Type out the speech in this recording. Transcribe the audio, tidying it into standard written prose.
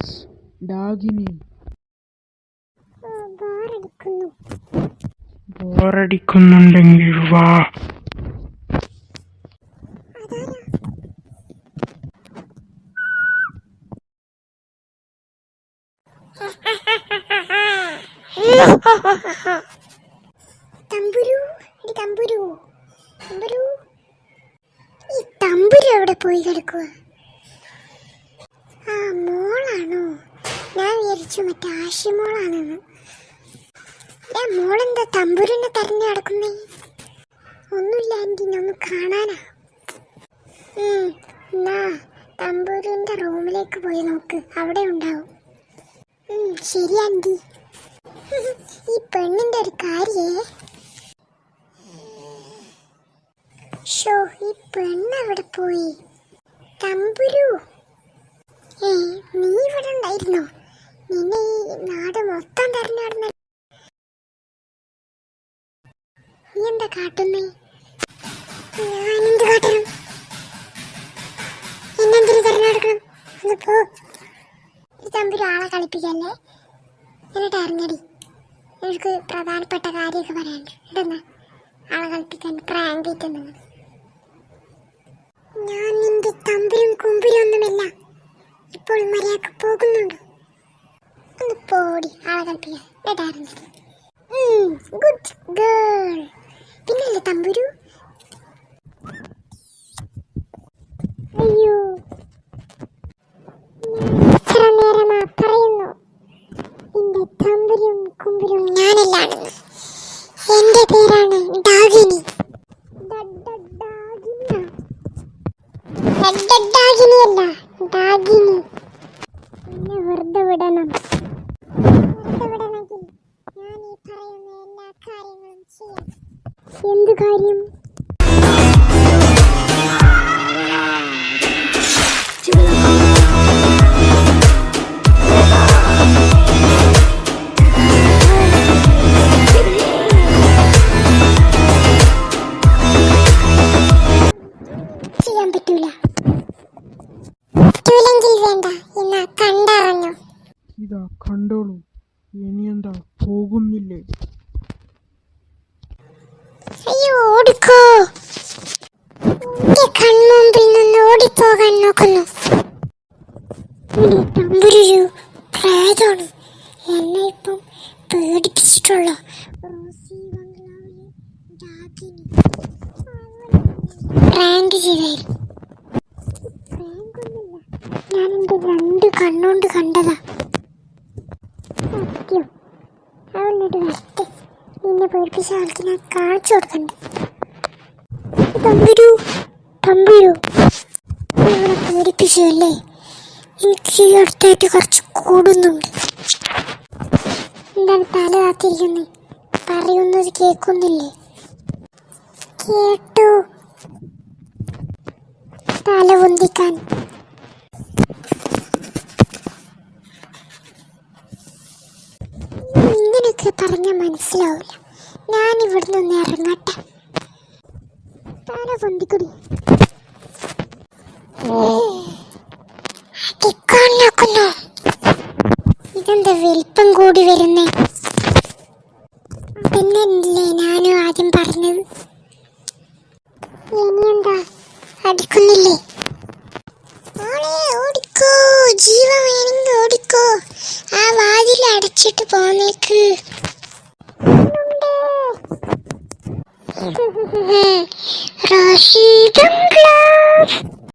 Yes, ഡാഗിനി. ബോറടിക്കുന്നുണ്ടെങ്കിൽ വാ. തമ്പുരു, തമ്പുരു, തമ്പുരു, ഈ തമ്പുരു എവിടെ പോയി കിടക്കുക? ആ മോളാണോ? ഞാൻ വിചാരിച്ചു മറ്റേ ആഷിമോളാണെന്ന്. മോളെന്താ തമ്പുരിനെ തെരഞ്ഞു നടക്കുന്നേ? ഒന്നുമില്ല ആൻറ്റി, ഒന്ന് കാണാനാ. എന്നാ തമ്പുരിന്റെ റൂമിലേക്ക് പോയി നോക്ക്, അവിടെ ഉണ്ടാവും. ശരി ആൻറ്റി. ഈ പെണ്ണിന്റെ ഒരു കാര്യേ, ഷോ ഈ പെണ്ണ് എവിടെ പോയി? തമ്പുരു, നീ ഇവിടെ ഉണ്ടായിരുന്നോ? നിന്നെ ഈ നാട് മൊത്തം തെരഞ്ഞു നടന്ന നീ എന്താ കാട്ടുന്നേ? ഞാനെന്ത് കാട്ടണം? എന്നെന്തിനു തെരഞ്ഞെടുക്കണം? ഒന്ന് പോ. ഈ തമ്പുരു ആളെ കളിപ്പിക്കല്ലേ. എന്നിട്ട് ഇറങ്ങടി, എനിക്ക് പ്രധാനപ്പെട്ട കാര്യമൊക്കെ പറയാനുണ്ട്. ഇതെന്നാ ആളെ കളിപ്പിക്കാൻ പ്രാങ്ക് ചെയ്തിട്ടുണ്ടെങ്കിൽ? ഞാൻ നിന്റെ തമ്പുരും കുമ്പുരും ഒന്നുമില്ല. ഇപ്പോൾ മര്യാദക്ക് പോകുന്നുണ്ടോ? ഒന്ന് പോടി, ആളെ കളിപ്പിക്കാൻ. എന്നിട്ട് ഇറങ്ങടി. Good girl. പിന്നല്ലേ തമ്പുരു? അയ്യോ, എത്ര നേരമാ പറയുന്നു നിന്റെ തമ്പുരും കുമ്പുരും ഞാനല്ലാണെന്ന്. എന്റെ പേരാണ് ഡാഗിനി. ഡാഗിനിയല്ല, ഡാഗിനി. എന്നെ വെറുതെ വിടണം. വെറുതെ വിടണമെങ്കിൽ ഞാൻ ഈ പറയുന്ന എല്ലാ കാര്യങ്ങളും ചെയ്യാം. എന്ത് കാര്യം? ചെയ്യാൻ പറ്റൂല. പറ്റൂലെങ്കിൽ വേണ്ട, എന്നാ കണ്ടറിഞ്ഞു. ഇതാ കണ്ടോളൂ. ഇനിയെന്താ പോകുന്നില്ലേ? അയ്യോ, ഓടിക്കോ. എന്റെ കൺമുമ്പിൽ നിന്ന് ഓടിപ്പോകാൻ നോക്കുന്നു. തമ്പുരു പ്രേതമാണ്. എന്നെ ഇപ്പം പേടിപ്പിച്ചിട്ടുള്ള പ്രാങ്ക് ചെയ്തായിരുന്നു. പ്രാങ്കൊന്നുമില്ല, ഞാൻ എന്റെ 2 കണ്ണുകൊണ്ട് കണ്ടതാ. സത്യം. അവളിട്ട് വരട്ടെ, നിന്നെ പേടിപ്പിച്ച ആൾക്ക് ഞാൻ കാണിച്ചു കൊടുക്കണ്ട. തമ്പുരു, തമ്പുരു, ഇവിടെ പേടിപ്പിച്ചല്ലേ? എനിക്ക് ഈ അടുത്തായിട്ട് കുറച്ച് കൂടുന്നുണ്ട്. എന്താണ് തല കാത്തിരിക്കുന്നേ? പറയുന്നത് കേൾക്കുന്നില്ലേ? കേട്ടു. തല പൊന്തിക്കാൻ. ഇങ്ങനെയൊക്കെ പറഞ്ഞാൽ മനസ്സിലാവില്ല. ഞാൻ ഇവിടെ നിന്ന് ഇറങ്ങട്ടെ. തല പൊന്തിക്കുടി. അടിക്കാൻ നോക്കുന്നു. ഇതെന്താ വലിപ്പം കൂടി വരുന്നേ? അതന്നെയല്ലേ ഞാനും ആദ്യം പറഞ്ഞത്. ഇനിയെന്താ, അടിക്കുന്നില്ലേ? ഓടിക്കോ, ജീവൻ വേണമെങ്കിൽ ഓടിക്കോ. ആ വാതിൽ അടച്ചിട്ട് പോന്നേക്ക്. റഷീദും ഗ്ലാസ്.